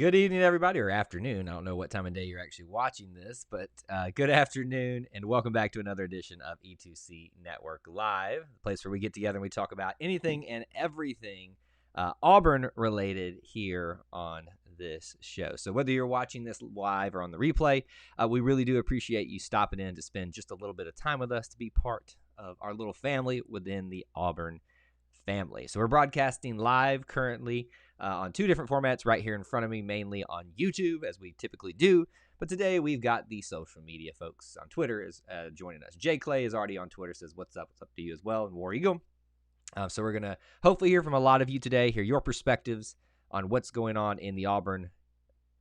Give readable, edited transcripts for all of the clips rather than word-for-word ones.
Good evening, everybody, or afternoon. I don't know what time of day you're actually watching this, but good afternoon, and welcome back to another edition of E2C Network Live, the place where we get together and we talk about anything and everything Auburn-related here on this show. So whether you're watching this live or on the replay, we really do appreciate you stopping in to spend just a little bit of time with us to be part of our little family within the Auburn family. So we're broadcasting live currently on two different formats right here in front of me, mainly on YouTube, as we typically do. But today we've got the social media folks on Twitter is joining us. Jay Clay is already on Twitter, says, what's up to you as well, and War Eagle. So we're going to hopefully hear from a lot of you today, hear your perspectives on what's going on in the Auburn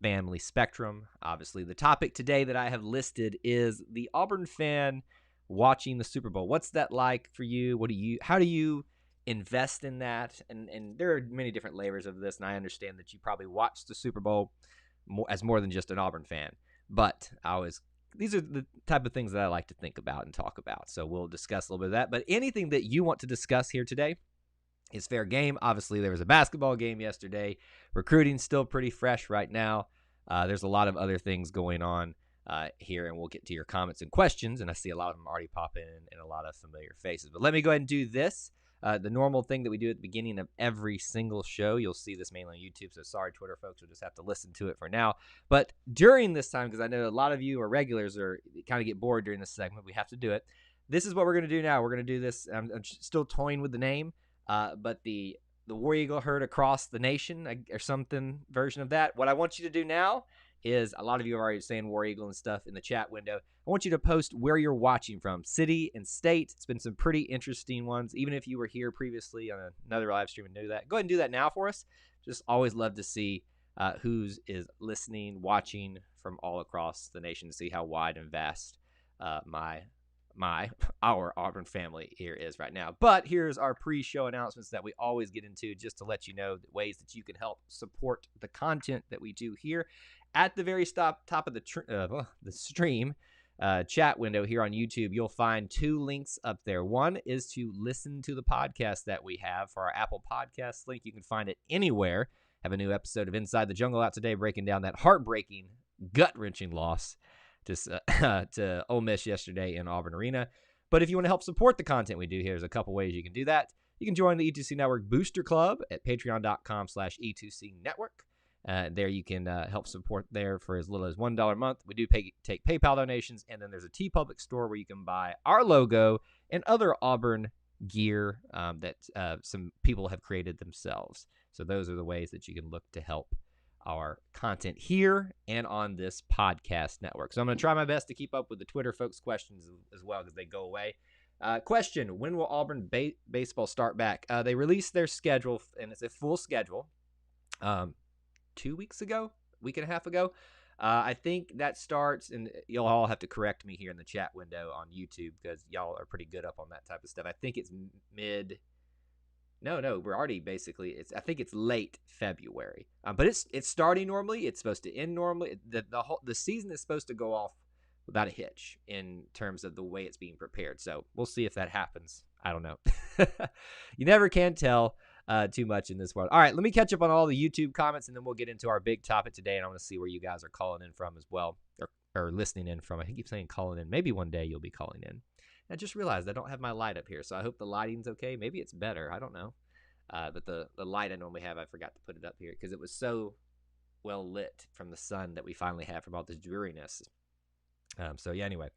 family spectrum. Obviously, the topic today that I have listed is the Auburn fan watching the Super Bowl. What's that like for you? How do you invest in that? And there are many different layers of this, and I understand that you probably watch the Super Bowl as more than just an Auburn fan. But these are the type of things that I like to think about and talk about. So we'll discuss a little bit of that. But anything that you want to discuss here today is fair game. Obviously, there was a basketball game yesterday. Recruiting's still pretty fresh right now. There's a lot of other things going on here, and we'll get to your comments and questions. And I see a lot of them already pop in and a lot of familiar faces. But let me go ahead and do this. The normal thing that we do at the beginning of every single show. You'll see this mainly on YouTube, so sorry, Twitter folks, you'll just have to listen to it for now. But during this time, because I know a lot of you are regulars or kind of get bored during this segment, we have to do it. This is what we're going to do now. We're going to do this. I'm still toying with the name, but the War Eagle heard across the nation or something version of that. What I want you to do now is, a lot of you are already saying War Eagle and stuff in the chat window. I want you to post where you're watching from, city and state. It's been some pretty interesting ones. Even if you were here previously on another live stream and knew that, go ahead and do that now for us. Just always love to see who's is listening, watching from all across the nation to see how wide and vast our Auburn family here is right now. But here's our pre-show announcements that we always get into, just to let you know the ways that you can help support the content that we do here. At the very top of the stream chat window here on YouTube, you'll find two links up there. One is to listen to the podcast that we have for our Apple Podcasts link. You can find it anywhere. Have a new episode of Inside the Jungle out today, breaking down that heartbreaking, gut-wrenching loss to Ole Miss yesterday in Auburn Arena. But if you want to help support the content we do here, there's a couple ways you can do that. You can join the E2C Network Booster Club at patreon.com/E2C Network. There you can help support there for as little as $1 a month. We do take PayPal donations, and then there's a TeePublic store where you can buy our logo and other Auburn gear that some people have created themselves. So those are the ways that you can look to help our content here and on this podcast network. So I'm going to try my best to keep up with the Twitter folks' questions as well, because they go away. Question: when will Auburn baseball start back? They released their schedule, and it's a full schedule. 2 weeks ago, week and a half ago. I think that starts, and you'll all have to correct me here in the chat window on YouTube, because y'all are pretty good up on that type of stuff. I think it's we're already basically, I think it's late February. But it's starting normally. It's supposed to end normally. The season is supposed to go off without a hitch in terms of the way it's being prepared. So we'll see if that happens. I don't know. You never can tell too much in this world. All right, let me catch up on all the YouTube comments, and then we'll get into our big topic today, and I want to see where you guys are calling in from as well, or listening in from. I keep saying calling in. Maybe one day you'll be calling in. I just realized I don't have my light up here, so I hope the lighting's okay. Maybe it's better. I don't know. But the light I normally have, I forgot to put it up here because it was so well lit from the sun that we finally have from all this dreariness. So, yeah, anyway.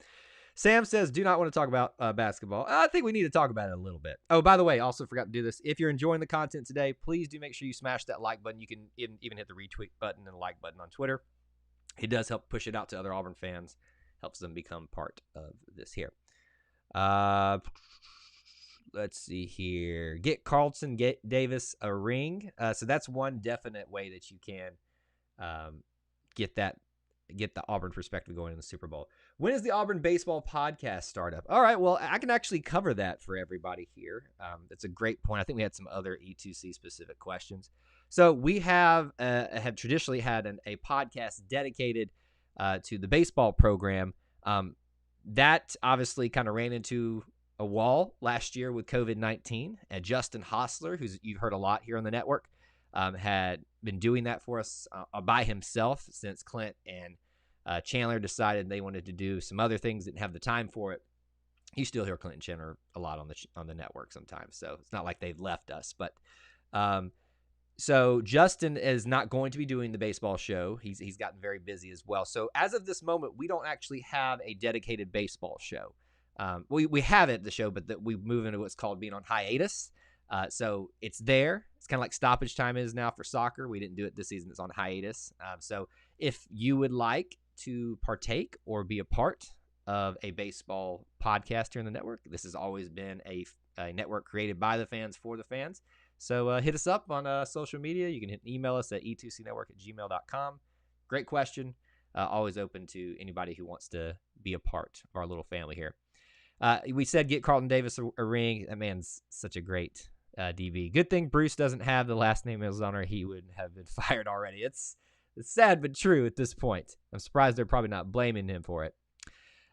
Sam says, do not want to talk about basketball. I think we need to talk about it a little bit. Oh, by the way, also forgot to do this. If you're enjoying the content today, please do make sure you smash that like button. You can even hit the retweet button and like button on Twitter. It does help push it out to other Auburn fans. Helps them become part of this here. Let's see here. Get Carlton Davis a ring. So that's one definite way that you can get the Auburn perspective going in the Super Bowl. When is the Auburn baseball podcast start up? All right, well, I can actually cover that for everybody here. That's a great point. I think we had some other E2C specific questions. So we have traditionally had a podcast dedicated to the baseball program. That obviously kind of ran into a wall last year with COVID-19. And Justin Hostler, who's you've heard a lot here on the network, had been doing that for us by himself since Clint and Chandler decided they wanted to do some other things, didn't have the time for it. You still hear Clint and Chandler a lot on the network sometimes, so it's not like they've left us. But so Justin is not going to be doing the baseball show. He's gotten very busy as well. So as of this moment, we don't actually have a dedicated baseball show. We have it, the show, but we move into what's called being on hiatus. So it's there. It's kind of like stoppage time is now for soccer. We didn't do it this season. It's on hiatus. So if you would like to partake or be a part of a baseball podcast here in the network, this has always been a network created by the fans for the fans. So hit us up on social media. You can email us at e2cnetwork@gmail.com. Great question. Always open to anybody who wants to be a part of our little family here. We said get Carlton Davis a ring. That man's such a great DB. Good thing Bruce doesn't have the last name Arizona. He would have been fired already. It's sad but true at this point. I'm surprised they're probably not blaming him for it.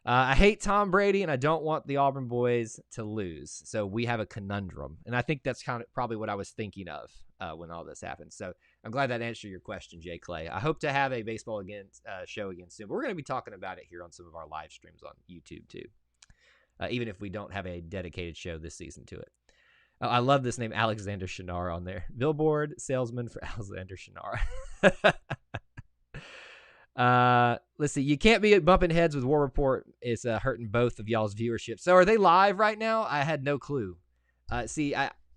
I hate Tom Brady, and I don't want the Auburn boys to lose. So we have a conundrum, and I think that's kind of probably what I was thinking of when all this happened. So I'm glad that answered your question, Jay Clay. I hope to have a baseball show again soon. But we're going to be talking about it here on some of our live streams on YouTube too, even if we don't have a dedicated show this season to it. I love this name, Alexander Shinar, on there. Billboard salesman for Alexander Shinar. Let's see. You can't be bumping heads with War Report. It's hurting both of y'all's viewership. So are they live right now? I had no clue. And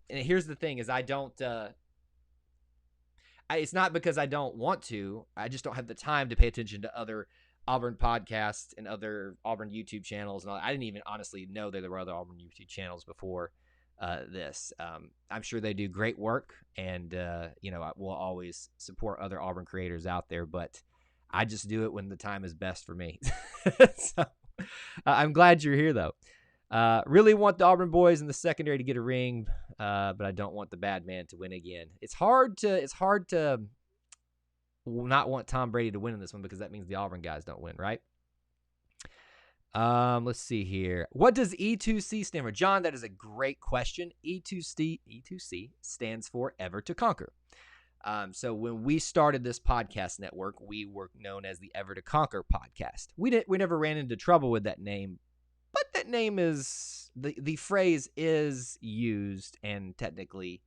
here's the thing: is I don't. It's not because I don't want to. I just don't have the time to pay attention to other Auburn podcasts and other Auburn YouTube channels. And I didn't even honestly know there were other Auburn YouTube channels before this. I'm sure they do great work, and we'll always support other Auburn creators out there, but I just do it when the time is best for me. So I'm glad you're here, though. Really want the Auburn boys in the secondary to get a ring, but I don't want the bad man to win again. It's hard to not want Tom Brady to win in this one because that means the Auburn guys don't win, right? Let's see here. What does E2C stand for? John, that is a great question. E2C stands for Ever to Conquer. So when we started this podcast network, we were known as the Ever to Conquer podcast. We never ran into trouble with that name, but that name is the phrase is used, and technically,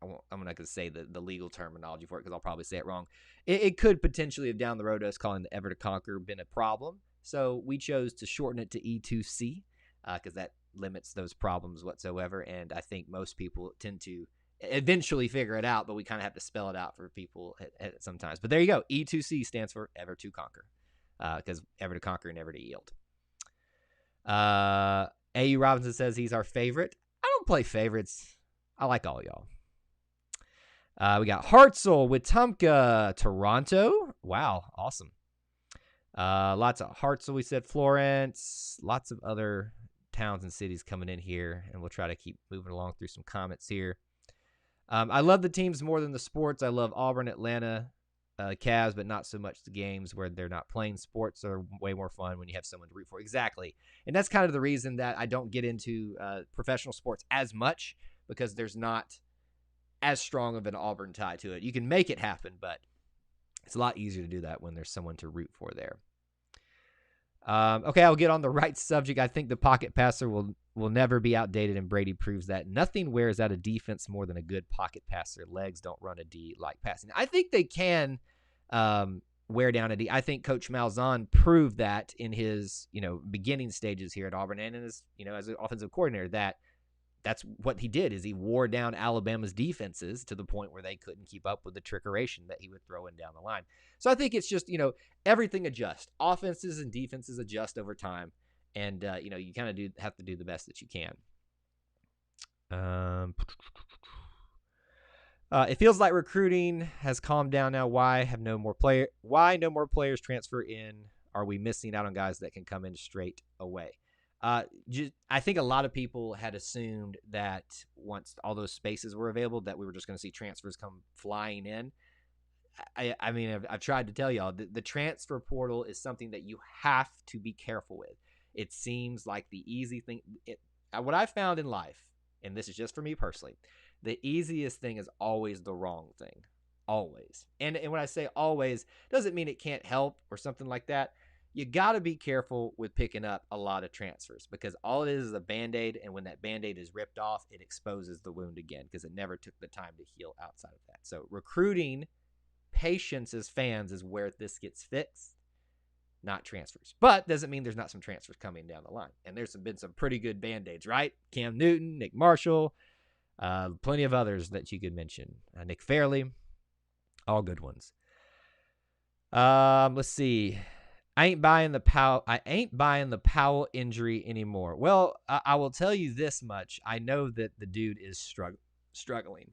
I'm not going to say the legal terminology for it because I'll probably say it wrong. It could potentially have down the road us calling the Ever to Conquer been a problem. So we chose to shorten it to E2C because that limits those problems whatsoever. And I think most people tend to eventually figure it out, but we kind of have to spell it out for people at sometimes. But there you go. E2C stands for Ever to Conquer because Ever to Conquer and Ever to Yield. A.U. Robinson says he's our favorite. I don't play favorites. I like all y'all. We got Hartzell with Tumka, Toronto. Wow, awesome. Lots of Hartzell, we said Florence. Lots of other towns and cities coming in here, and we'll try to keep moving along through some comments here. I love the teams more than the sports. I love Auburn, Atlanta, Cavs, but not so much the games where they're not playing sports are way more fun when you have someone to root for. Exactly. And that's kind of the reason that I don't get into professional sports as much because there's not as strong of an Auburn tie to it. You can make it happen, but it's a lot easier to do that when there's someone to root for there. Okay, I'll get on the right subject. I think the pocket passer will never be outdated, and Brady proves that. Nothing wears out a defense more than a good pocket passer. Legs don't run a D like passing. I think they can wear down a D. I think Coach Malzahn proved that in his beginning stages here at Auburn and in his as an offensive coordinator that's what he did is he wore down Alabama's defenses to the point where they couldn't keep up with the trickeration that he would throw in down the line. So I think it's just, everything adjusts. Offenses and defenses adjust over time. And, you kind of have to do the best that you can. It feels like recruiting has calmed down now. Why no more players transfer in? Are we missing out on guys that can come in straight away? I think a lot of people had assumed that once all those spaces were available that we were just going to see transfers come flying in. I mean, I've tried to tell y'all the transfer portal is something that you have to be careful with. It seems like the easy thing. What I found in life, and this is just for me personally, The easiest thing is always the wrong thing. Always. And when I say always, doesn't mean it can't help or something like that. You got to be careful with picking up a lot of transfers because all it is a Band-Aid, and when that Band-Aid is ripped off, it exposes the wound again because it never took the time to heal outside of that. So recruiting patience as fans is where this gets fixed, not transfers. But doesn't mean there's not some transfers coming down the line. And there's been some pretty good Band-Aids, right? Cam Newton, Nick Marshall, plenty of others that you could mention. Nick Fairley, all good ones. Let's see. I ain't buying the Powell injury anymore. Well, I will tell you this much. I know that the dude is struggling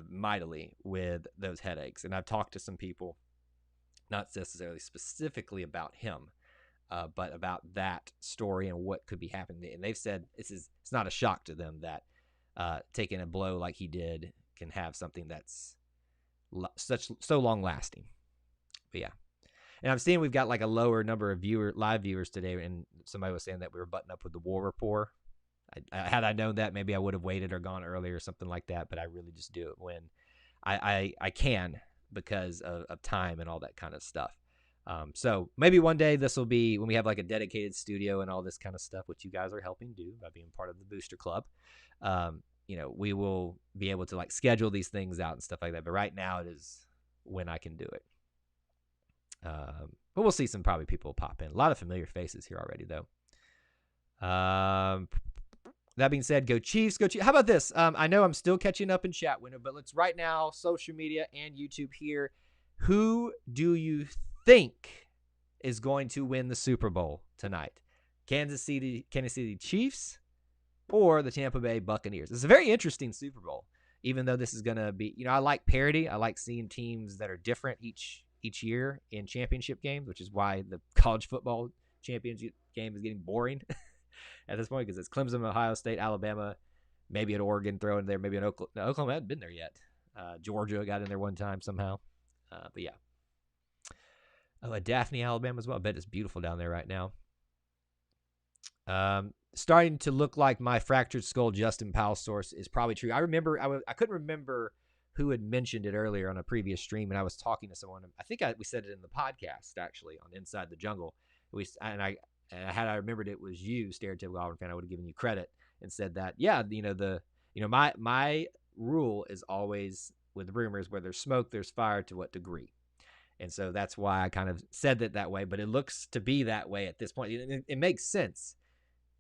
mightily with those headaches. And I've talked to some people, not necessarily specifically about him, but about that story and what could be happening. And they've said it's not a shock to them that taking a blow like he did can have something that's so long lasting. But yeah. And I'm seeing we've got like a lower number of live viewers today, and somebody was saying that we were buttoned up with the War Rapport. Had I known that, maybe I would have waited or gone earlier or something like that, but I really just do it when I can because of time and all that kind of stuff. So maybe one day this will be when we have like a dedicated studio and all this kind of stuff, which you guys are helping do by being part of the Booster Club. We will be able to like schedule these things out and stuff like that. But right now it is when I can do it. But we'll see some probably people pop in. A lot of familiar faces here already, though. That being said, go Chiefs, go Chiefs. How about this? I know I'm still catching up in chat window, but let's right now, social media and YouTube here. Who do you think is going to win the Super Bowl tonight? Kansas City Chiefs or the Tampa Bay Buccaneers? It's a very interesting Super Bowl, even though this is going to be, I like parity. I like seeing teams that are different each year in championship games, which is why the college football championship game is getting boring at this point because it's Clemson, Ohio State, Alabama, maybe an Oregon throw in there, maybe an Oklahoma. No, Oklahoma hadn't been there yet. Georgia got in there one time somehow. But yeah. Oh, a Daphne, Alabama as well. I bet it's beautiful down there right now. Starting to look like my fractured skull Justin Powell source is probably true. I remember, I couldn't remember who had mentioned it earlier on a previous stream, and I was talking to someone. I think we said it in the podcast actually on Inside the Jungle. Had I remembered it was you, stereotypical Auburn fan, I would have given you credit and said that my rule is always with rumors where there's smoke, there's fire. To what degree? And so that's why I kind of said it that way. But it looks to be that way at this point. It makes sense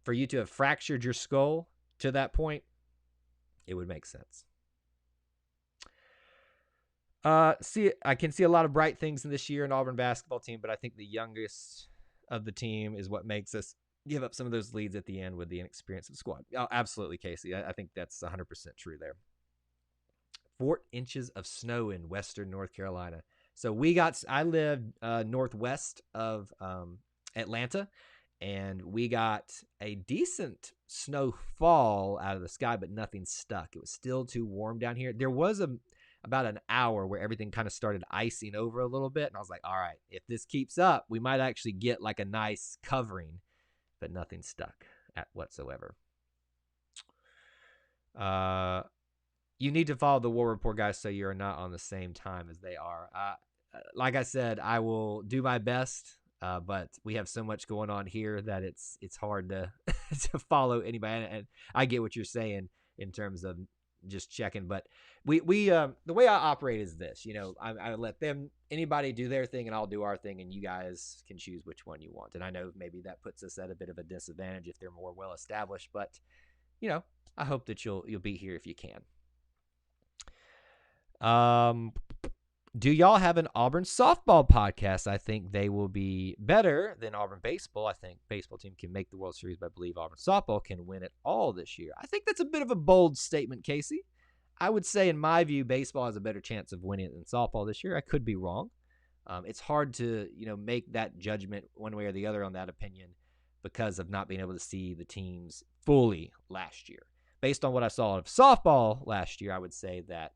for you to have fractured your skull to that point. It would make sense. I can see a lot of bright things in this year in Auburn basketball team, but I think the youngest of the team is what makes us give up some of those leads at the end with the inexperience of the squad. Oh, absolutely, Casey. I think that's 100% true there. 4 inches of snow in western North Carolina. So I live northwest of Atlanta, and we got a decent snowfall out of the sky, but nothing stuck. It was still too warm down here. There was about an hour where everything kind of started icing over a little bit. And I was like, all right, if this keeps up, we might actually get like a nice covering, but nothing stuck whatsoever. You need to follow the War Report, guys, so you're not on the same time as they are. Like I said, I will do my best, but we have so much going on here that it's hard to to follow anybody. And I get what you're saying in terms of just checking, but we the way I operate is this, I let anybody do their thing and I'll do our thing, and you guys can choose which one you want. And I know maybe that puts us at a bit of a disadvantage if they're more well established, but I hope that you'll be here if you can. Do y'all have an Auburn softball podcast? I think they will be better than Auburn baseball. I think baseball team can make the World Series, but I believe Auburn softball can win it all this year. I think that's a bit of a bold statement, Casey. I would say, in my view, baseball has a better chance of winning it than softball this year. I could be wrong. It's hard to, make that judgment one way or the other on that opinion because of not being able to see the teams fully last year. Based on what I saw of softball last year, I would say that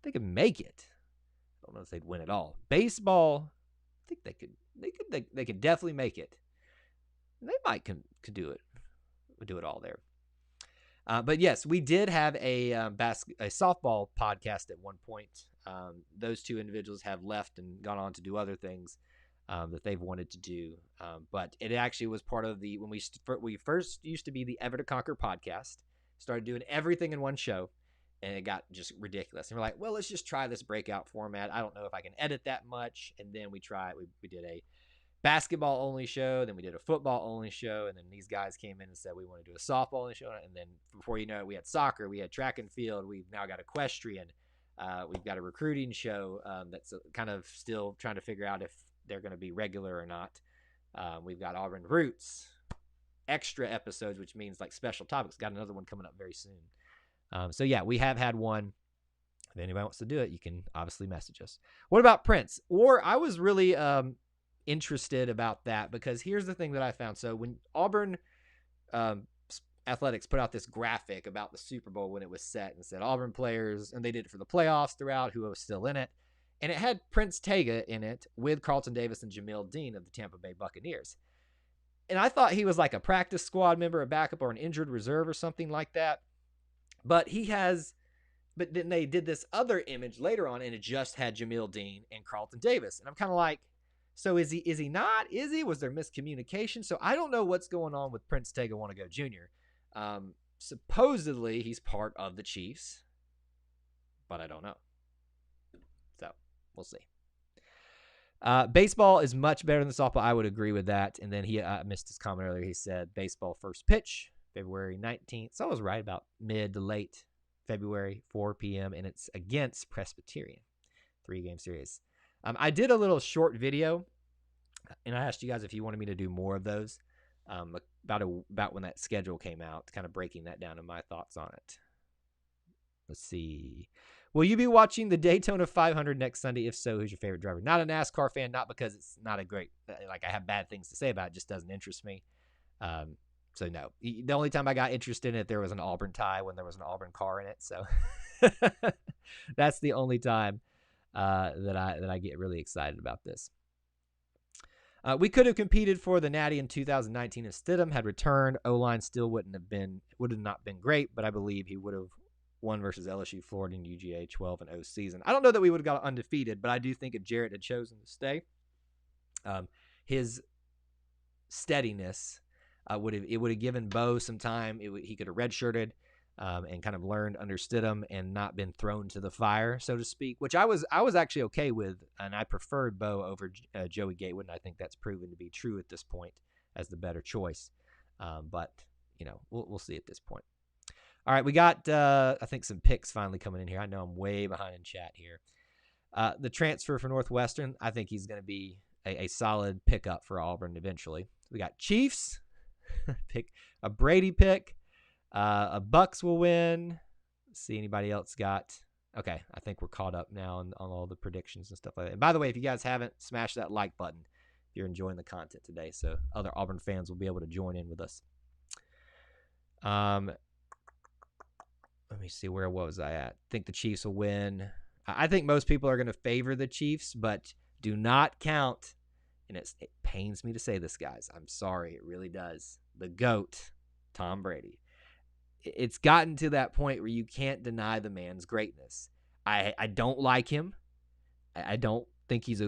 they could make it. I don't know if they'd win it all. Baseball, I think they could definitely make it. They might could do it. Would do it all there. But yes, we did have a softball podcast at one point. Those two individuals have left and gone on to do other things that they've wanted to do. But it actually was part of when we first used to be the Ever to Conquer podcast. Started doing everything in one show, and it got just ridiculous. And we're like, well, let's just try this breakout format. I don't know if I can edit that much. And then we did a basketball only show, then we did a football only show, and then these guys came in and said we want to do a softball only show, and then before you know it, we had soccer, we had track and field, we've now got equestrian, we've got a recruiting show that's kind of still trying to figure out if they're going to be regular or not. We've got Auburn Roots extra episodes, which means like special topics. Got another one coming up very soon. So yeah, we have had one. If anybody wants to do it, you can obviously message us. What about Prince? Or I was really interested about that, because here's the thing that I found. So when Auburn athletics put out this graphic about the Super Bowl when it was set, and said Auburn players, and they did it for the playoffs throughout, who was still in it, and it had Prince Tega in it with Carlton Davis and Jamil Dean of the Tampa Bay Buccaneers. And I thought he was like a practice squad member, a backup, or an injured reserve or something like that. But then they did this other image later on, and it just had Jamil Dean and Carlton Davis. And I'm kind of like, so is he not? Is he? Was there miscommunication? So I don't know what's going on with Prince Tega Wanna-Go Jr. Supposedly he's part of the Chiefs, but I don't know. So we'll see. Baseball is much better than softball. I would agree with that. And then he missed his comment earlier. He said baseball first pitch, February 19th. So I was right, about mid to late February, 4 p.m. And it's against Presbyterian. 3-game series. I did a little short video, and I asked you guys if you wanted me to do more of those about when that schedule came out, kind of breaking that down and my thoughts on it. Let's see. Will you be watching the Daytona 500 next Sunday? If so, who's your favorite driver? Not a NASCAR fan, not because it's not a great, like I have bad things to say about it, just doesn't interest me. So no. The only time I got interested in it, there was an Auburn tie when there was an Auburn car in it. So that's the only time that I get really excited about this. We could have competed for the Natty in 2019 if Stidham had returned. O-line still would have not been great, but I believe he would have won versus LSU, Florida, and UGA 12-0 season. I don't know that we would have got undefeated, but I do think if Jarrett had chosen to stay, his steadiness would have given Bo some time. He could have redshirted and kind of learned under Stidham and not been thrown to the fire, so to speak, which I was actually okay with, and I preferred Bo over Joey Gatewood, and I think that's proven to be true at this point as the better choice. But we'll see at this point. All right, we got, I think, some picks finally coming in here. I know I'm way behind in chat here. The transfer for Northwestern, I think he's going to be a solid pickup for Auburn eventually. We got Chiefs, pick a Brady pick. A Bucks will win. Let's see, anybody else got? Okay, I think we're caught up now on all the predictions and stuff like that. And by the way, if you guys haven't, smash that like button if you're enjoying the content today, so other Auburn fans will be able to join in with us. Let me see, where was I at? I think the Chiefs will win. I think most people are going to favor the Chiefs, but do not count, and it pains me to say this, guys. I'm sorry, it really does. The GOAT, Tom Brady. It's gotten to that point where you can't deny the man's greatness. I don't like him. I don't think he's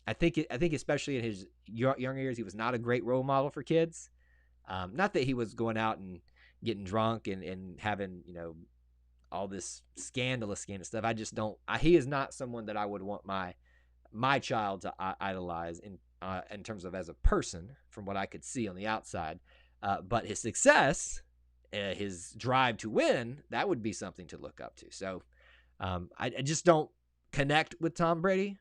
I think especially in his younger years, he was not a great role model for kids. Not that he was going out and getting drunk and having, all this scandalous stuff. I just don't. He is not someone that I would want my child to idolize in terms of as a person, from what I could see on the outside. But his success, his drive to win, that would be something to look up to. So I just don't connect with Tom Brady.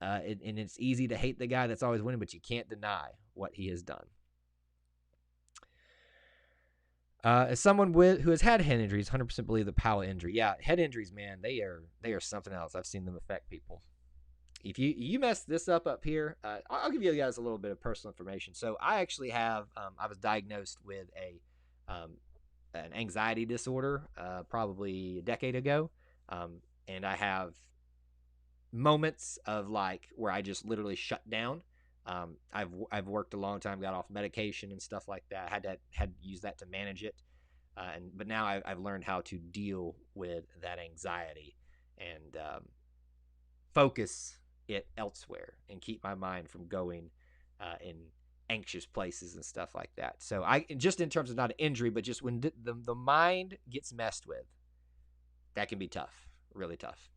And it's easy to hate the guy that's always winning, but you can't deny what he has done. As someone who has had head injuries, 100% believe the Powell injury. Yeah, head injuries, man, they are something else. I've seen them affect people. If you mess this up here, I'll give you guys a little bit of personal information. So I actually have, I was diagnosed with an anxiety disorder probably a decade ago, and I have moments of like where I just literally shut down. I've worked a long time, got off medication and stuff like that. Had to use that to manage it. But now I've learned how to deal with that anxiety and focus it elsewhere and keep my mind from going in anxious places and stuff like that. So I just in terms of not an injury, but just when the mind gets messed with, that can be tough, really tough.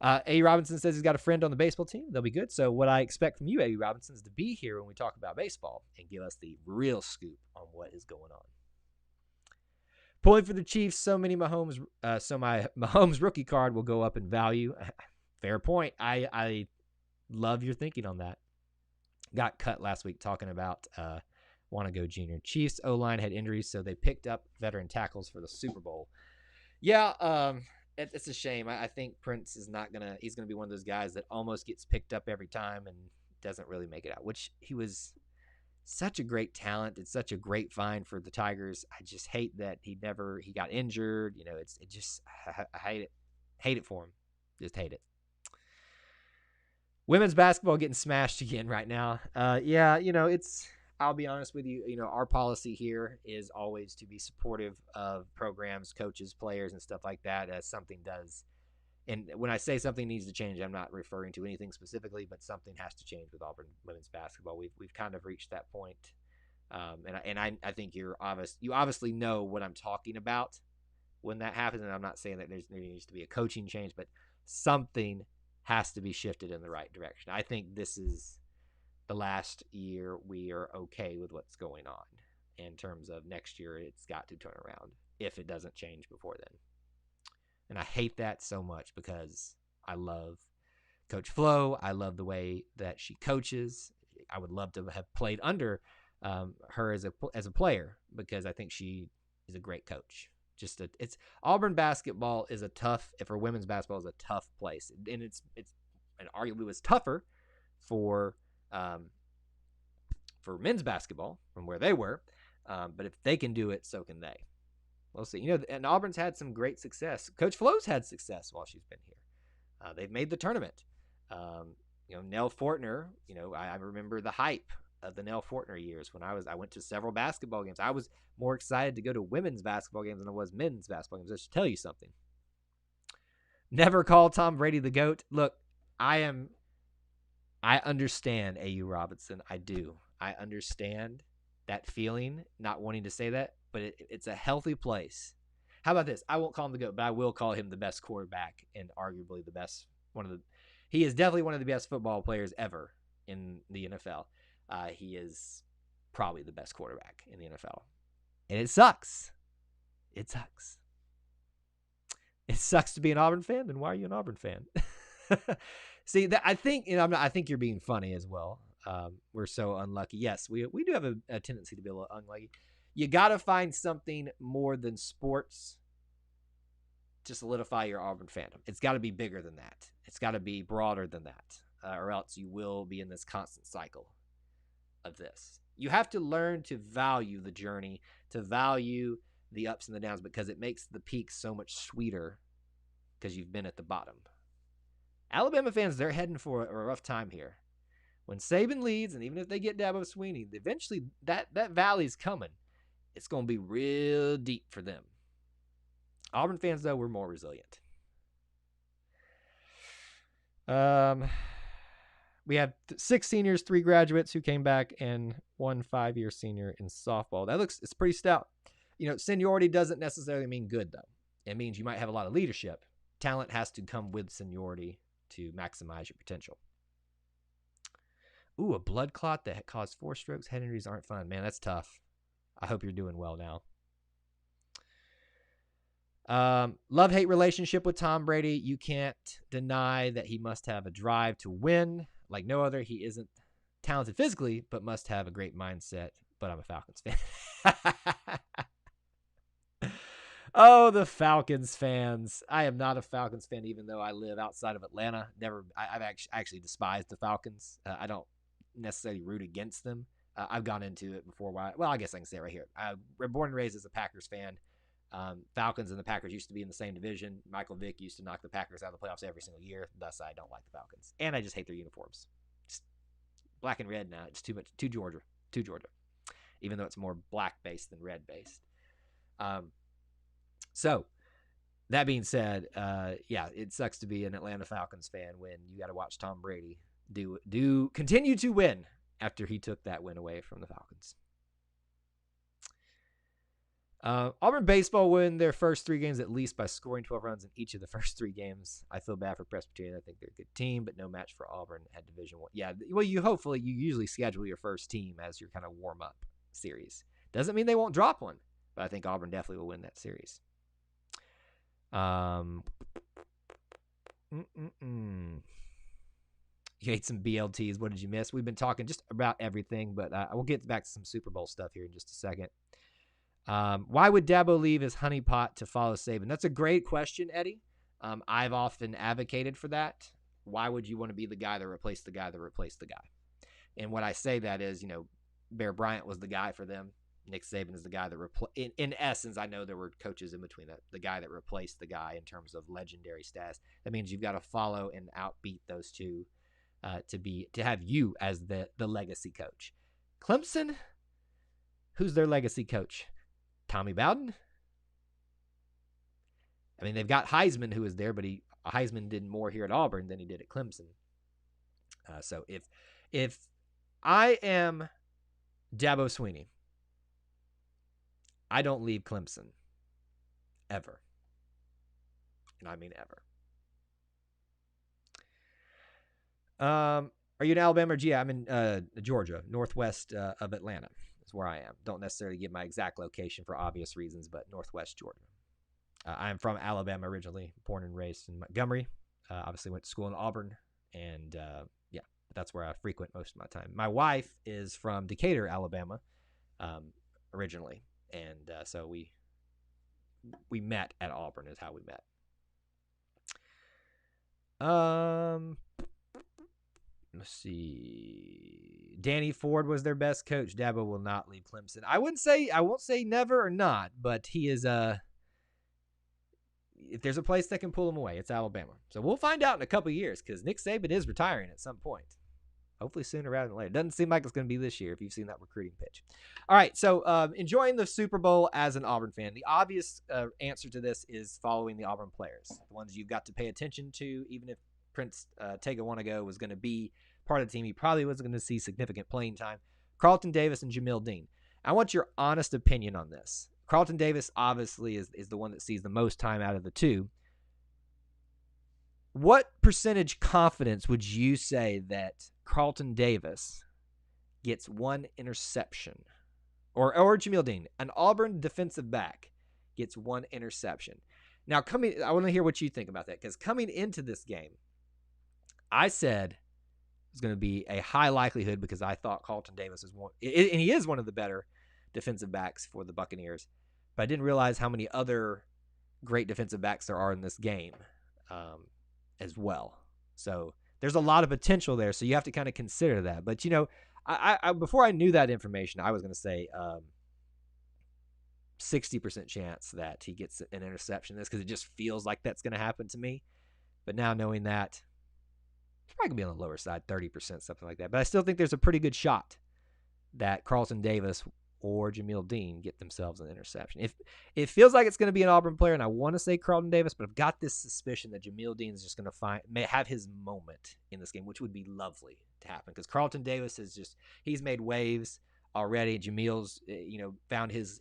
A. Robinson says he's got a friend on the baseball team. They'll be good. So what I expect from you, A. Robinson, is to be here when we talk about baseball and give us the real scoop on what is going on. Pulling for the Chiefs, so my Mahomes rookie card will go up in value. Fair point. I love your thinking on that. Got cut last week talking about Wanna-Go Jr. Chiefs O-line had injuries, so they picked up veteran tackles for the Super Bowl. Yeah, it's a shame. I think Prince is not going to – he's going to be one of those guys that almost gets picked up every time and doesn't really make it out, which he was such a great talent. It's such a great find for the Tigers. I just hate that he got injured. You know, I hate it. Hate it for him. Just hate it. Women's basketball getting smashed again right now. Yeah, you know, I'll be honest with you. You know, our policy here is always to be supportive of programs, coaches, players, and stuff like that as something does. And when I say something needs to change, I'm not referring to anything specifically, but something has to change with Auburn women's basketball. We've kind of reached that point. I think you obviously know what I'm talking about when that happens. And I'm not saying that there needs to be a coaching change, but something has to be shifted in the right direction. I think this is the last year we are okay with what's going on. In terms of next year, it's got to turn around if it doesn't change before then. And I hate that so much because I love Coach Flo. I love the way that she coaches. I would love to have played under her as a player because I think she is a great coach. It's Auburn basketball is for women's basketball is a tough place, and it's and arguably was tougher for men's basketball from where they were. But if they can do it, so can they. We'll see. You know, and Auburn's had some great success. Coach Flo's had success while she's been here. They've made the tournament. You know, Nell Fortner. You know, I remember the hype of the Nell Fortner years when I went to several basketball games. I was more excited to go to women's basketball games than I was men's basketball games. I should tell you something. Never call Tom Brady the GOAT. Look, I understand A.U. Robinson. I do. I understand that feeling, not wanting to say that, but it's a healthy place. How about this? I won't call him the GOAT, but I will call him the best quarterback and arguably the best he is definitely one of the best football players ever in the NFL. He is probably the best quarterback in the NFL. And it sucks. It sucks. It sucks to be an Auburn fan. Then why are you an Auburn fan? See, I think I think you're being funny as well. We're so unlucky. Yes, we do have a tendency to be a little unlucky. You got to find something more than sports to solidify your Auburn fandom. It's got to be bigger than that. It's got to be broader than that, or else you will be in this constant cycle of this. You have to learn to value the journey, to value the ups and the downs, because it makes the peaks so much sweeter because you've been at the bottom. Alabama fans, they're heading for a rough time here. When Saban leads, and even if they get Dabo Swinney, eventually that valley's coming. It's going to be real deep for them. Auburn fans, though, we're more resilient. We have 6 seniors, 3 graduates who came back, and 1 5-year senior in softball. It's pretty stout. You know, seniority doesn't necessarily mean good, though. It means you might have a lot of leadership. Talent has to come with seniority to maximize your potential. Ooh, a blood clot that caused 4 strokes. Head injuries aren't fun. Man, that's tough. I hope you're doing well now. Love-hate relationship with Tom Brady. You can't deny that he must have a drive to win like no other. He isn't talented physically, but must have a great mindset. But I'm a Falcons fan. Oh, the Falcons fans. I am not a Falcons fan, even though I live outside of Atlanta. I've actually despised the Falcons. I don't necessarily root against them. I've gone into it before. Well, I guess I can say it right here. I'm born and raised as a Packers fan. Falcons and the Packers used to be in the same division. Michael Vick used to knock the Packers out of the playoffs every single year. Thus, I don't like the Falcons. And I just hate their uniforms. Just black and red now. It's too much. Too Georgia. even though it's more black-based than red-based. So that being said, yeah, it sucks to be an Atlanta Falcons fan when you got to watch Tom Brady do continue to win after he took that win away from the Falcons. Auburn baseball win their first 3 games at least by scoring 12 runs in each of the first 3 games. I feel bad for Presbyterian. I think they're a good team, but no match for Auburn at Division I. Yeah, well, you usually schedule your first team as your kind of warm-up series. Doesn't mean they won't drop one, but I think Auburn definitely will win that series. You ate some BLTs. What did you miss? We've been talking just about everything, but we'll get back to some Super Bowl stuff here in just a second. Why would Dabo leave his honeypot to follow Saban? That's a great question, Eddie. I've often advocated for that. Why would you want to be the guy that replaced the guy that replaced the guy? And what I say that is, Bear Bryant was the guy for them. Nick Saban is the guy that in essence, I know there were coaches in between that. The guy that replaced the guy in terms of legendary status. That means you've got to follow and outbeat those two to have you as the legacy coach. Clemson, who's their legacy coach? Tommy Bowden. I mean, they've got Heisman who is there, but Heisman did more here at Auburn than he did at Clemson. So if I am Dabo Swinney, I don't leave Clemson ever. And I mean ever. Are you in Alabama or yeah, I'm in Georgia, northwest of Atlanta is where I am. Don't necessarily give my exact location for obvious reasons, but northwest Georgia. I'm from Alabama originally, born and raised in Montgomery. Obviously went to school in Auburn, and yeah, that's where I frequent most of my time. My wife is from Decatur, Alabama, originally, and so we met at Auburn is how we met. Let's see. Danny Ford was their best coach. Dabo will not leave Clemson. I won't say never or not, but he is if there's a place that can pull him away, it's Alabama. So we'll find out in a couple of years because Nick Saban is retiring at some point. Hopefully sooner rather than later. Doesn't seem like it's going to be this year if you've seen that recruiting pitch. All right, so enjoying the Super Bowl as an Auburn fan. The obvious answer to this is following the Auburn players, the ones you've got to pay attention to. Even if Prince Tega was going to be part of the team, he probably wasn't going to see significant playing time. Carlton Davis and Jamil Dean. I want your honest opinion on this. Carlton Davis obviously is the one that sees the most time out of the two. What percentage confidence would you say that Carlton Davis gets one interception? Or Jamil Dean, an Auburn defensive back, gets one interception. Now, I want to hear what you think about that, because coming into this game, I said it was going to be a high likelihood because I thought Carlton Davis is one, and he is one of the better defensive backs for the Buccaneers, but I didn't realize how many other great defensive backs there are in this game as well. So there's a lot of potential there, so you have to kind of consider that. But, I before I knew that information, I was going to say 60% chance that he gets an interception in this because it just feels like that's going to happen to me. But now knowing that, it's probably going to be on the lower side, 30%, something like that. But I still think there's a pretty good shot that Carlton Davis or Jamil Dean get themselves an interception. If it feels like it's going to be an Auburn player, and I want to say Carlton Davis, but I've got this suspicion that Jamil Dean is just going to have his moment in this game, which would be lovely to happen because Carlton Davis he's made waves already. Jamil's found his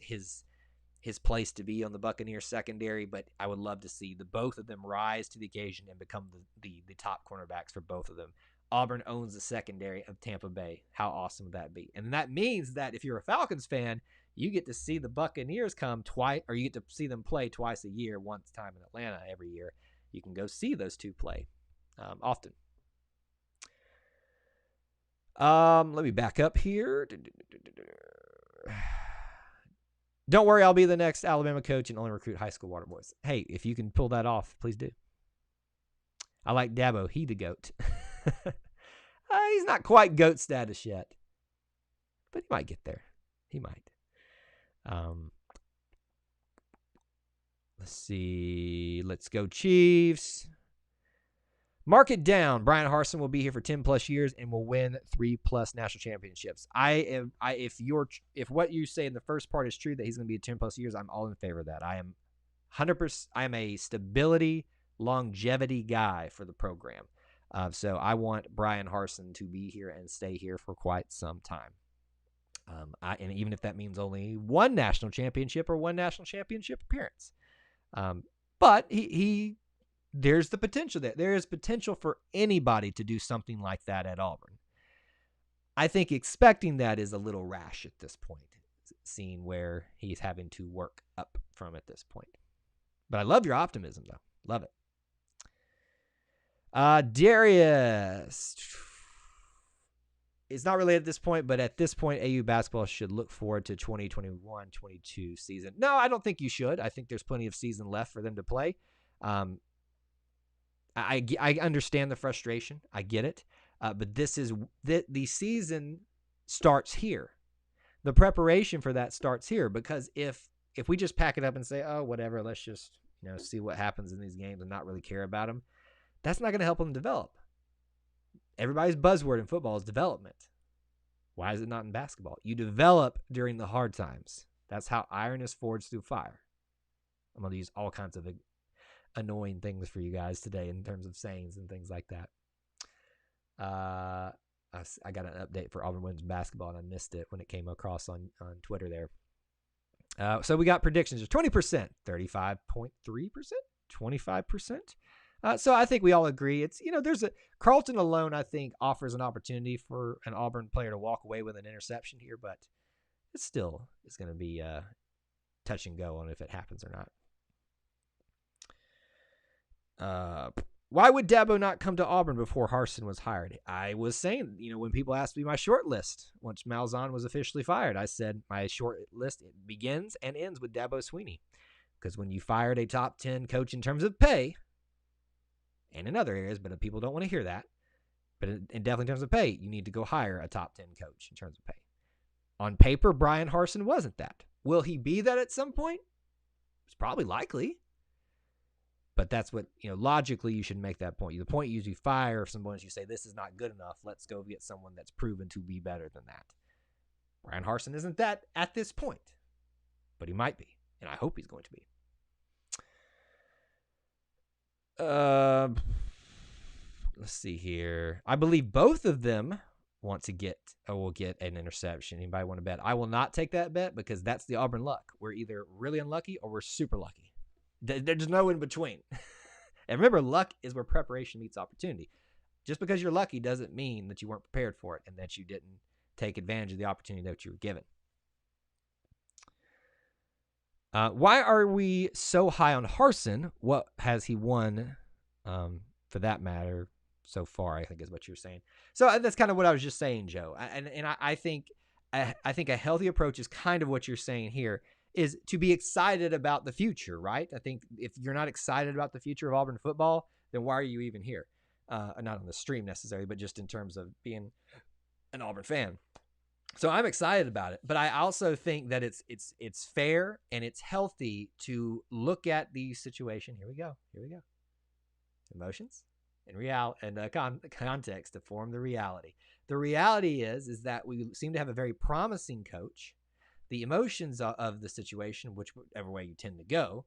place to be on the Buccaneers secondary, but I would love to see the both of them rise to the occasion and become the top cornerbacks for both of them. Auburn owns the secondary of Tampa Bay. How awesome would that be? And that means that if you're a Falcons fan, you get to see the Buccaneers come twice, or you get to see them play twice a year, once time in Atlanta every year. You can go see those two play often. Let me back up here. Don't worry, I'll be the next Alabama coach and only recruit high school water boys. Hey, if you can pull that off, please do. I like Dabo. He the GOAT. He's not quite GOAT status yet, but he might get there. He might. Let's see. Let's go Chiefs. Mark it down. Brian Harsin will be here for 10 plus years and will win 3+ national championships. If what you say in the first part is true, that he's going to be 10 plus years, I'm all in favor of that. I am 100%. I am a stability, longevity guy for the program. So I want Brian Harsin to be here and stay here for quite some time. And even if that means only one national championship or one national championship appearance. But there's the potential there. There is potential for anybody to do something like that at Auburn. I think expecting that is a little rash at this point, seeing where he's having to work up from at this point. But I love your optimism, though. Love it. Darius. It's not related at this point, but at this point, AU basketball should look forward to 2021-22 season. No, I don't think you should. I think there's plenty of season left for them to play. I understand the frustration. I get it. But the season starts here. The preparation for that starts here, because if we just pack it up and say, oh, whatever, let's just see what happens in these games and not really care about them, that's not going to help them develop. Everybody's buzzword in football is development. Why is it not in basketball? You develop during the hard times. That's how iron is forged through fire. I'm going to use all kinds of annoying things for you guys today in terms of sayings and things like that. I got an update for Auburn women's basketball, and I missed it when it came across on Twitter there. So we got predictions of 20%, 35.3%, 25%. So I think we all agree it's, there's Carlton alone, I think, offers an opportunity for an Auburn player to walk away with an interception here, but it's still going to be touch and go on if it happens or not. Why would Dabo not come to Auburn before Harsin was hired? I was saying, when people asked me my short list, once Malzahn was officially fired, I said my short list begins and ends with Dabo Swinney. Because when you fired a top 10 coach in terms of pay, and in other areas, but people don't want to hear that, but in definitely in terms of pay, you need to go hire a top 10 coach in terms of pay. On paper, Brian Harsin wasn't that. Will he be that at some point? It's probably likely. But that's what, logically you should make that point. The point is you fire someone, you say, this is not good enough. Let's go get someone that's proven to be better than that. Brian Harsin isn't that at this point, but he might be. And I hope he's going to be. Let's see here. I believe both of them will get an interception. Anybody want to bet? I will not take that bet because that's the Auburn luck. We're either really unlucky or we're super lucky. There's no in between. And remember, luck is where preparation meets opportunity. Just because you're lucky doesn't mean that you weren't prepared for it and that you didn't take advantage of the opportunity that you were given. Why are we so high on Harsin? What has he won, for that matter, so far? I think is what you're saying. So that's kind of what I was just saying, Joe. I think a healthy approach is kind of what you're saying here, is to be excited about the future, right? I think if you're not excited about the future of Auburn football, then why are you even here? Not on the stream necessarily, but just in terms of being an Auburn fan. So I'm excited about it, but I also think that it's fair and it's healthy to look at the situation. Here we go. Emotions and context to form the reality. The reality is that we seem to have a very promising coach. The emotions of the situation, whichever way you tend to go,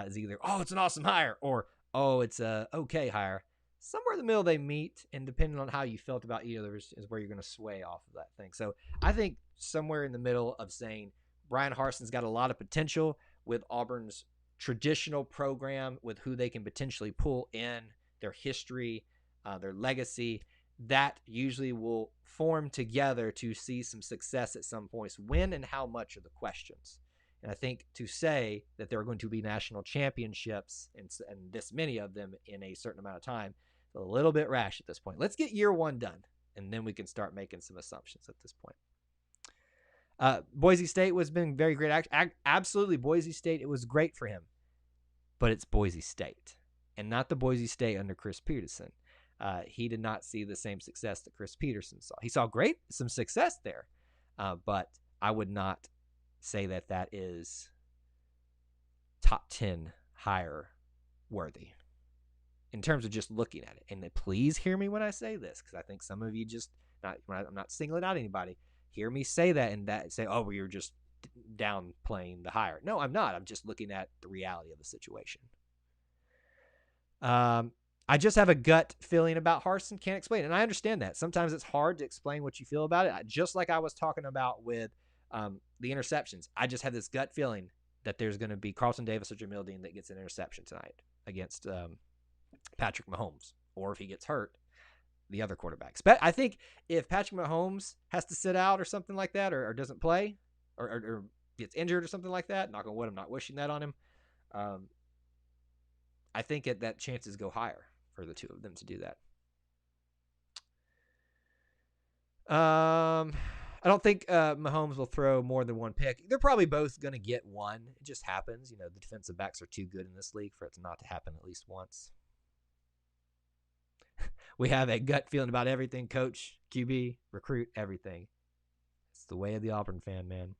is either, oh, it's an awesome hire, or, oh, it's a okay hire. Somewhere in the middle they meet, and depending on how you felt about either is where you're going to sway off of that thing. So I think somewhere in the middle of saying Brian Harsin's got a lot of potential with Auburn's traditional program, with who they can potentially pull in, their history, their legacy, that usually will form together to see some success at some points. When and how much are the questions. And I think to say that there are going to be national championships and this many of them in a certain amount of time, is a little bit rash at this point. Let's get year one done, and then we can start making some assumptions at this point. Boise State was been very great. Absolutely, Boise State, it was great for him. But it's Boise State, and not the Boise State under Chris Peterson. He did not see the same success that Chris Peterson saw. He saw some success there, but I would not say that is top 10 hire worthy. in terms of just looking at it. And please hear me when I say this, because I think some of you just I'm not singling out anybody. Hear me say that and that say, oh, well, you're just downplaying the hire. No, I'm not. I'm just looking at the reality of the situation. I just have a gut feeling about Harsin. Can't explain it. And I understand that. Sometimes it's hard to explain what you feel about it. Just like I was talking about with the interceptions. I just have this gut feeling that there's going to be Carlton Davis or Jamil Dean that gets an interception tonight against Patrick Mahomes. Or if he gets hurt, the other quarterbacks. But I think if Patrick Mahomes has to sit out or something like that, or doesn't play, or gets injured or something like that, knock on wood, I'm not wishing that on him. I think that chances go higher for the two of them to do that. I don't think Mahomes will throw more than one pick. They're probably both going to get one. It just happens. The defensive backs are too good in this league for it to not to happen at least once. We have a gut feeling about everything, coach, QB, recruit, everything. It's the way of the Auburn fan, man.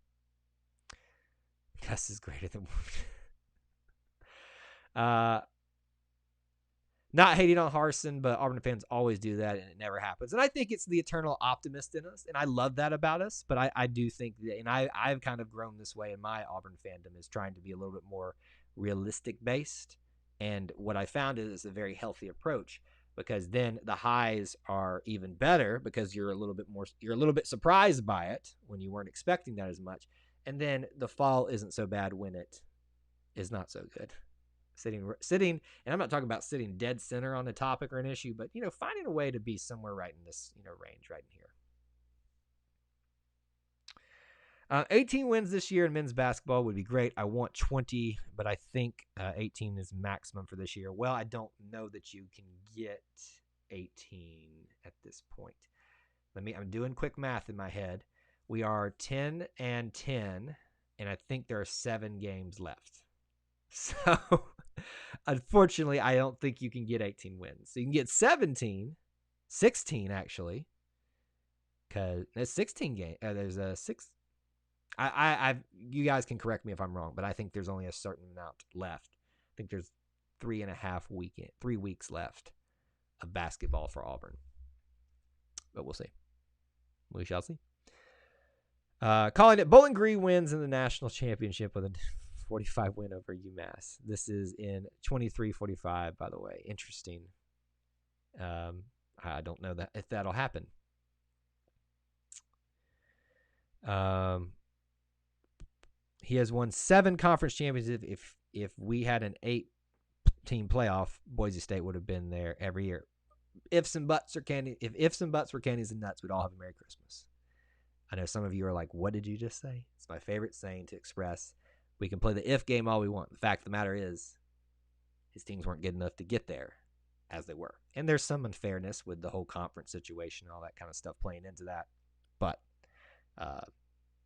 Gus is greater than not hating on Harsin, but Auburn fans always do that, and it never happens. And I think it's the eternal optimist in us, and I love that about us. But I do think that, and I've kind of grown this way in my Auburn fandom, is trying to be a little bit more realistic based. And what I found is a very healthy approach, because then the highs are even better because you're a little bit surprised by it when you weren't expecting that as much. And then the fall isn't so bad when it is not so good. Sitting, and I'm not talking about sitting dead center on a topic or an issue, but finding a way to be somewhere right in this range right in here. 18 wins this year in men's basketball would be great. I want 20, but I think 18 is maximum for this year. Well, I don't know that you can get 18 at this point. I'm doing quick math in my head. We are 10-10, and I think there are 7 games left. So, unfortunately, I don't think you can get 18 wins. So you can get 16 actually, because there's 16 games. There's a 6. You guys can correct me if I'm wrong, but I think there's only a certain amount left. I think there's 3 weeks left of basketball for Auburn, but we'll see. We shall see. Calling it Bowling Green wins in the national championship with a 45 win over UMass. This is in 23-45, by the way. Interesting. I don't know if that'll happen. He has won 7 conference championships. If we had an 8-team playoff, Boise State would have been there every year. If ifs and buts were candies and nuts, we'd all have a Merry Christmas. I know some of you are like, what did you just say? It's my favorite saying to express. We can play the if game all we want. The fact of the matter is, his teams weren't good enough to get there as they were. And there's some unfairness with the whole conference situation and all that kind of stuff playing into that. But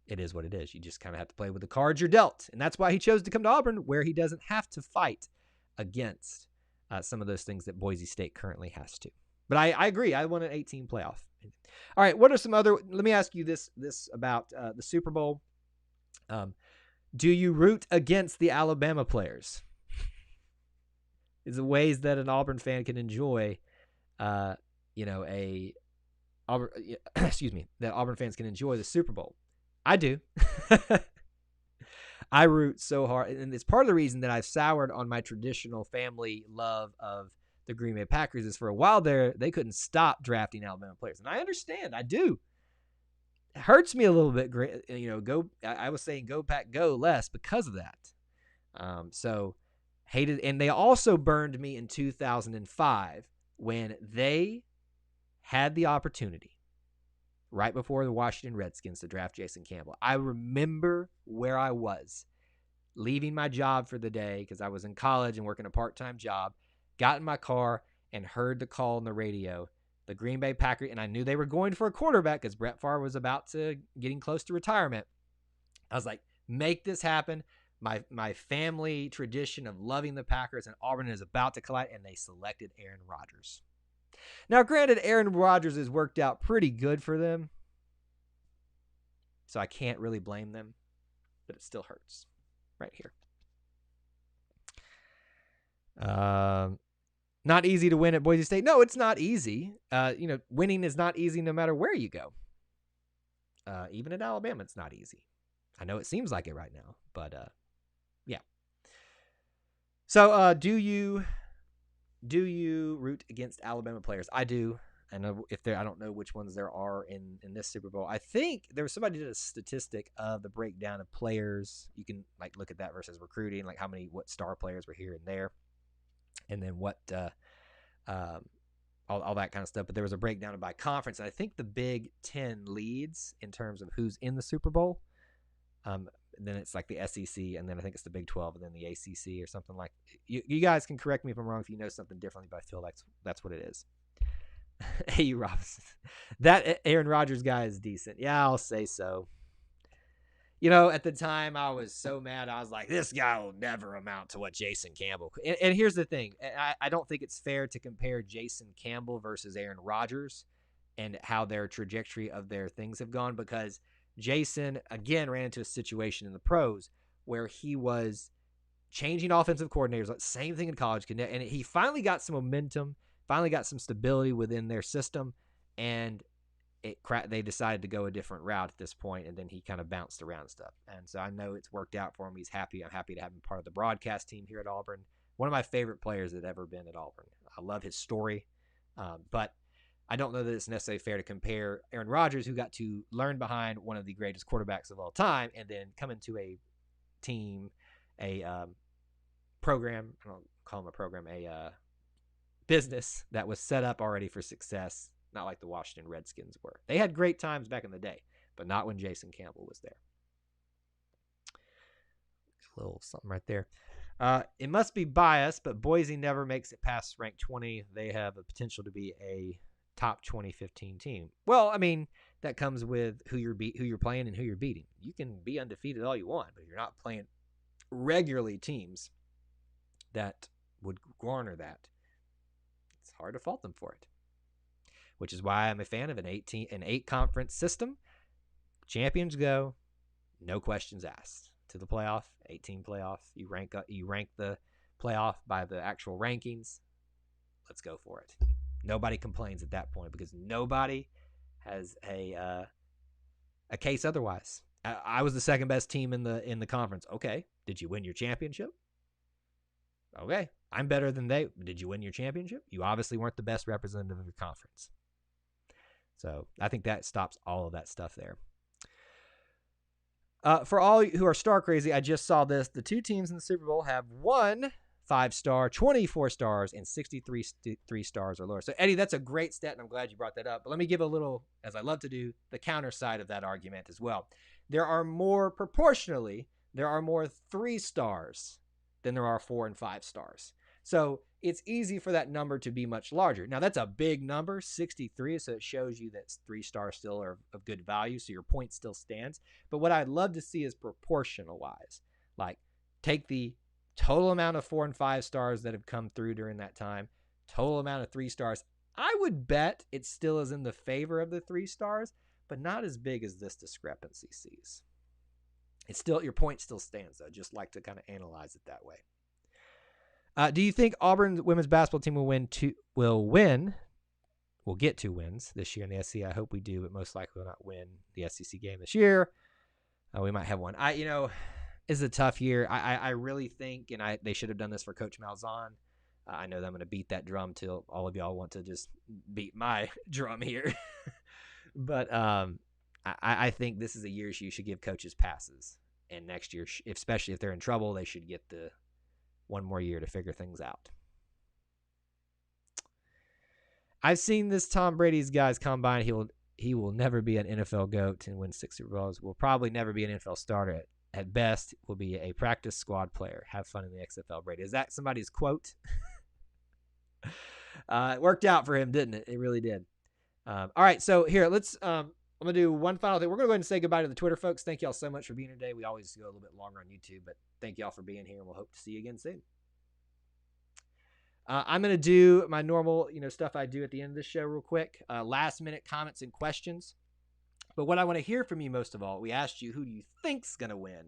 it is what it is. You just kind of have to play with the cards you're dealt. And that's why he chose to come to Auburn, where he doesn't have to fight against some of those things that Boise State currently has to. But I agree. I want an 18 playoff. All right, what are some other... Let me ask you this about the Super Bowl. Do you root against the Alabama players? Is the ways that an Auburn fan can enjoy, that Auburn fans can enjoy the Super Bowl. I do. I root so hard, and it's part of the reason that I've soured on my traditional family love of the Green Bay Packers. Is for a while there, they couldn't stop drafting Alabama players, and I understand. I do. It hurts me a little bit, I was saying go Pack go less because of that. So hated, and they also burned me in 2005 when they had the opportunity right before the Washington Redskins to draft Jason Campbell. I remember where I was leaving my job for the day because I was in college and working a part-time job, got in my car and heard the call on the radio. The Green Bay Packers, and I knew they were going for a quarterback because Brett Favre was getting close to retirement. I was like, make this happen. My family tradition of loving the Packers and Auburn is about to collide, and they selected Aaron Rodgers. Now, granted, Aaron Rodgers has worked out pretty good for them, so I can't really blame them, but it still hurts right here. Not easy to win at Boise State. No, it's not easy. Winning is not easy no matter where you go. Even at Alabama, it's not easy. I know it seems like it right now, but yeah. So do you root against Alabama players? I do. I know I don't know which ones there are in this Super Bowl. I think there was somebody did a statistic of the breakdown of players. You can like look at that versus recruiting, like what star players were here and there, and then what all that kind of stuff. But there was a breakdown by conference, and I think the Big Ten leads in terms of who's in the Super Bowl. And then it's like the SEC, and then I think it's the Big 12, and then the ACC or something like. You guys can correct me if I'm wrong if you know something differently, but I feel like that's what it is. Hey, Robinson, that Aaron Rodgers guy is decent. Yeah, I'll say so. At the time I was so mad. I was like, this guy will never amount to what Jason Campbell. And here's the thing. I don't think it's fair to compare Jason Campbell versus Aaron Rodgers and how their trajectory of their things have gone, because Jason, again, ran into a situation in the pros where he was changing offensive coordinators, like same thing in college, and he finally got some momentum, finally got some stability within their system, and they decided to go a different route at this point, and then he kind of bounced around stuff. And so I know it's worked out for him. He's happy. I'm happy to have him part of the broadcast team here at Auburn. One of my favorite players that ever been at Auburn. I love his story, but I don't know that it's necessarily fair to compare Aaron Rodgers, who got to learn behind one of the greatest quarterbacks of all time, and then come into a team, a program. I don't call him a program, a business that was set up already for success. Not like the Washington Redskins were. They had great times back in the day, but not when Jason Campbell was there. A little something right there. It must be biased, but Boise never makes it past rank 20. They have a potential to be a top 2015 team. Well, I mean, that comes with who you're playing and who you're beating. You can be undefeated all you want, but if you're not playing regularly teams that would garner that, it's hard to fault them for it. Which is why I'm a fan of an 8 conference system. Champions go, no questions asked to the playoff. 18 playoff. You rank the playoff by the actual rankings. Let's go for it. Nobody complains at that point because nobody has a case otherwise. I was the second best team in the conference. Okay, did you win your championship? Okay, I'm better than they. Did you win your championship? You obviously weren't the best representative of your conference. So I think that stops all of that stuff there. For all who are star crazy, I just saw this. The 2 teams in the Super Bowl have 1 5-star, 24 stars, and 63 stars or lower. So, Eddie, that's a great stat, and I'm glad you brought that up. But let me give a little, as I love to do, the counter side of that argument as well. There are more 3 stars than there are 4 and 5 stars. So it's easy for that number to be much larger. Now, that's a big number, 63, so it shows you that 3 stars still are of good value, so your point still stands. But what I'd love to see is proportional-wise. Like, take the total amount of 4 and 5 stars that have come through during that time, total amount of 3 stars. I would bet it still is in the favor of the 3 stars, but not as big as this discrepancy sees. It's still, your point still stands, though. Just like to kind of analyze it that way. Do you think Auburn's women's basketball team will get 2 wins this year in the SEC? I hope we do, but most likely will not win the SEC game this year. We might have one. It's a tough year. I really think, and they should have done this for Coach Malzahn. I know that I'm going to beat that drum till all of y'all want to just beat my drum here. But I think this is a year you should give coaches passes. And next year, especially if they're in trouble, they should get the 1 more year to figure things out. I've seen this Tom Brady's guys combine. He will never be an NFL GOAT and win 6 Super Bowls. Will probably never be an NFL starter. At best, will be a practice squad player. Have fun in the XFL, Brady. Is that somebody's quote? It worked out for him, didn't it? It really did. All right, so here, I'm going to do one final thing. We're going to go ahead and say goodbye to the Twitter folks. Thank y'all so much for being here today. We always go a little bit longer on YouTube, but thank y'all for being here, and we'll hope to see you again soon. I'm going to do my normal, stuff I do at the end of the show real quick. Last minute comments and questions. But what I want to hear from you most of all, we asked you, who do you think's going to win?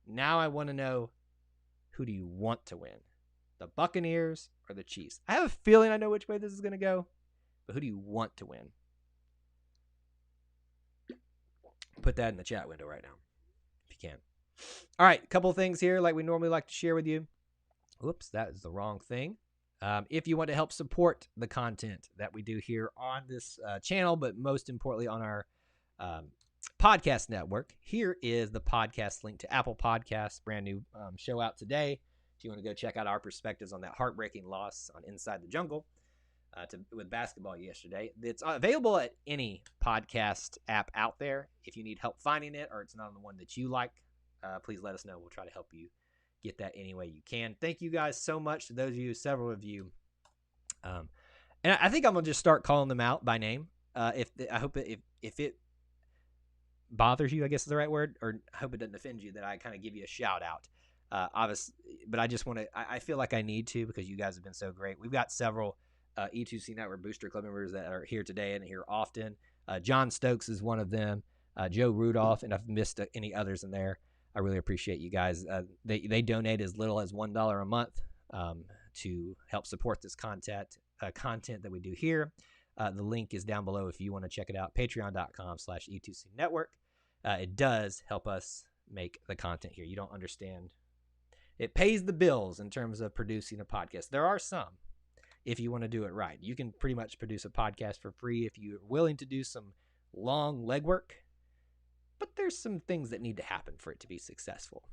Now I want to know, who do you want to win? the Buccaneers or the Chiefs? I have a feeling I know which way this is going to go, but who do you want to win? Put that in the chat window right now if you can. All right, a couple of things here like we normally like to share with you. Whoops, that is the wrong thing. If you want to help support the content that we do here on this channel, but most importantly on our podcast network, here is the podcast link to Apple Podcasts, brand new show out today. If you want to go check out our perspectives on that heartbreaking loss on Inside the Jungle with basketball yesterday. It's available at any podcast app out there. If you need help finding it or it's not on the one that you like, please let us know. We'll try to help you get that any way you can. Thank you guys so much to those of you, several of you. And I think I'm going to just start calling them out by name. If it bothers you, I guess is the right word, or I hope it doesn't offend you that I kind of give you a shout out. Obviously, but I just want to, I feel like I need to because you guys have been so great. We've got several E2C Network Booster Club members that are here today and here often. John Stokes is one of them. Joe Rudolph, and I've missed any others in there. I really appreciate you guys. They donate as little as $1 a month to help support this content that we do here. The link is down below if you want to check it out. Patreon.com/E2C Network. It does help us make the content here. You don't understand. It pays the bills in terms of producing a podcast. There are some, if you want to do it right. You can pretty much produce a podcast for free if you're willing to do some long legwork. But there's some things that need to happen for it to be successful.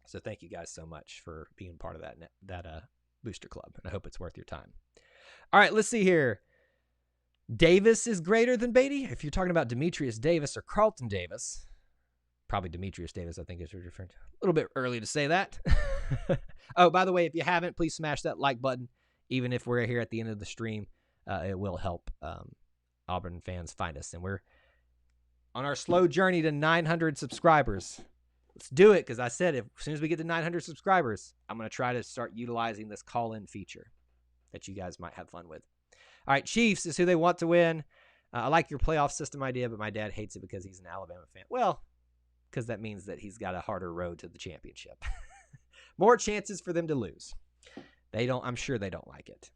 So thank you guys so much for being part of that booster club. And I hope it's worth your time. All right, let's see here. Davis is greater than Beatty. If you're talking about Demetrius Davis or Carlton Davis, probably Demetrius Davis, I think is referring to. A little bit early to say that. Oh, by the way, if you haven't, please smash that like button. Even if we're here at the end of the stream, it will help Auburn fans find us. And we're on our slow journey to 900 subscribers. Let's do it, because I said as soon as we get to 900 subscribers, I'm going to try to start utilizing this call-in feature that you guys might have fun with. All right, Chiefs is who they want to win. I like your playoff system idea, but my dad hates it because he's an Alabama fan. Well, because that means that he's got a harder road to the championship. More chances for them to lose. They don't. I'm sure they don't like it.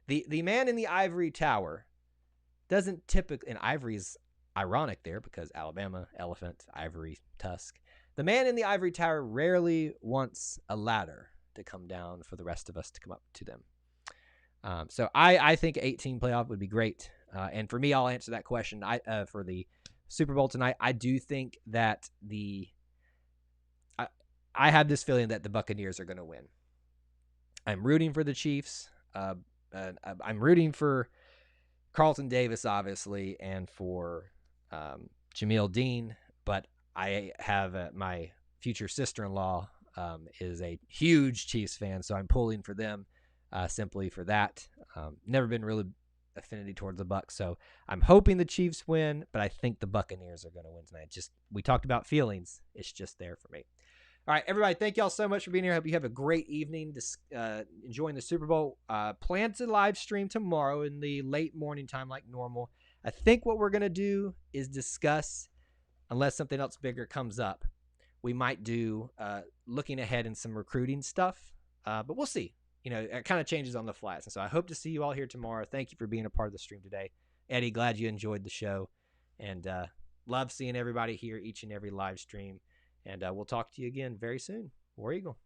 The man in the ivory tower doesn't typically, and ivory's ironic there because Alabama, elephant, ivory, tusk. The man in the ivory tower rarely wants a ladder to come down for the rest of us to come up to them. So I think 18 playoff would be great. And for me, I'll answer that question. For the Super Bowl tonight, I do think that I have this feeling that the Buccaneers are going to win. I'm rooting for the Chiefs. I'm rooting for Carlton Davis, obviously, and for Jameel Dean. But I have my future sister-in-law is a huge Chiefs fan, so I'm pulling for them simply for that. Never been really affinity towards the Bucs, so I'm hoping the Chiefs win, but I think the Buccaneers are going to win tonight. We talked about feelings. It's just there for me. All right, everybody, thank y'all so much for being here. I hope you have a great evening enjoying the Super Bowl. Plan to live stream tomorrow in the late morning time like normal. I think what we're going to do is discuss, unless something else bigger comes up, we might do looking ahead in some recruiting stuff, but we'll see. It kind of changes on the fly. And so I hope to see you all here tomorrow. Thank you for being a part of the stream today. Eddie, glad you enjoyed the show. And love seeing everybody here each and every live stream. And we'll talk to you again very soon. War Eagle.